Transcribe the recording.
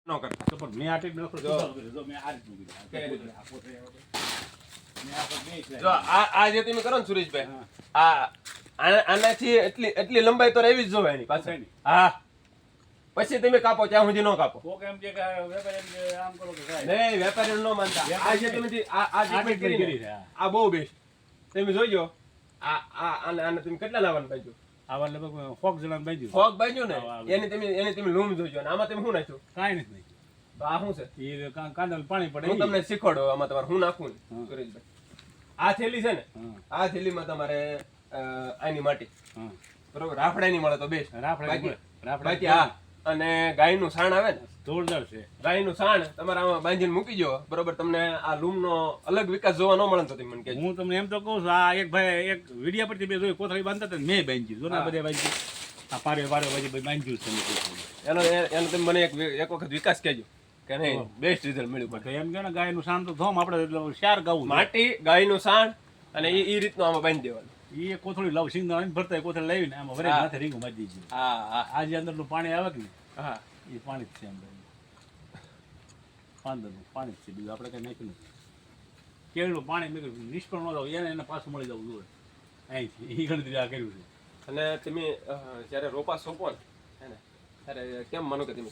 નો કરતા તો પણ મેં આ ટીપ નખો જો મેં આ રીત મૂકી જો આ જે તમે કરો ને સુરેશભાઈ આ આનાથી એટલી લંબાઈ તો રહેવી જ જોવે એની પાછળ. હા પછી તમે કાપો ત્યાં સુધી નો કાપો. કોક એમ કે વેપારી એમ કે આમ કરો તો થાય નહીં વેપારી નો માનતા. આ જે તમે આ જે કરી ને, આ બહુ બેસ્ટ. તમે જોઈજો આને તમે કેટલા લાવવાનું પાછું આવા લગભગ ફોક જણાને બાંધ્યું ફોગ બાંધ્યું ને એને તમે લૂમ જોઈજો. અને આમાં તમે શું નાખ્યું? કાંઈ નથી તો આ શું છે? એ કાંદા પાણી પડે હું તમને શીખવાડું આમાં તમારે શું નાખવું ને સુરેશભાઈ. આ થેલી છે ને, આ થેલીમાં તમારે આની માટી બરોબર રાફડાની મળે તો બેસ્ટ. બાકી હા અને ગાયનું સાણ આવે ને જોરદાર છે. ગાયનું સાણ તમારે આમાં બાંધીને મૂકી જો બરોબર. તમને આ લૂમનો અલગ વિકાસ જોવા ન મળે તો તમે મને કહેજો. હું તમને એમ તો કહું છું આ એક ભાઈ એક વિડીયો પરથી મેં જોયું કોથળી બાંધતા હતા મેં બાંધ્યું જો ના બધે બાંધ્યું આ પારે બાંધી બાંધ્યું છે એનો તમે મને એક વખત વિકાસ કહેજો કે નહીં બેસ્ટ રિઝલ્ટ મળ્યું. તો એમ કે ને ગાયનું સાણ તો થોમ આપણે એટલે શાર ગાવું માટી ગાયનું સાણ અને એ રીતનું આમાં બાંધી દેવાનું. એ કોથળી લાવ સિંગ ભરતા કોથળી લાવીને આમાં વરે માથે રીંગું મારી દીધું. હા હા આ જે અંદરનું પાણી આવે કે ને હા એ પાણી જ છે અંદર અંદરનું પાણી જ છે બીજું આપણે કંઈ નાખ્યું નથી. કેળનું પાણી મેં નિષ્ફળ ન જાવ એને પાછું મળી જવું જોઈએ અહીંથી એ ગણતરી આ કર્યું છે. અને તમે જ્યારે રોપા સોંપો ને ત્યારે કેમ માનો કે તમે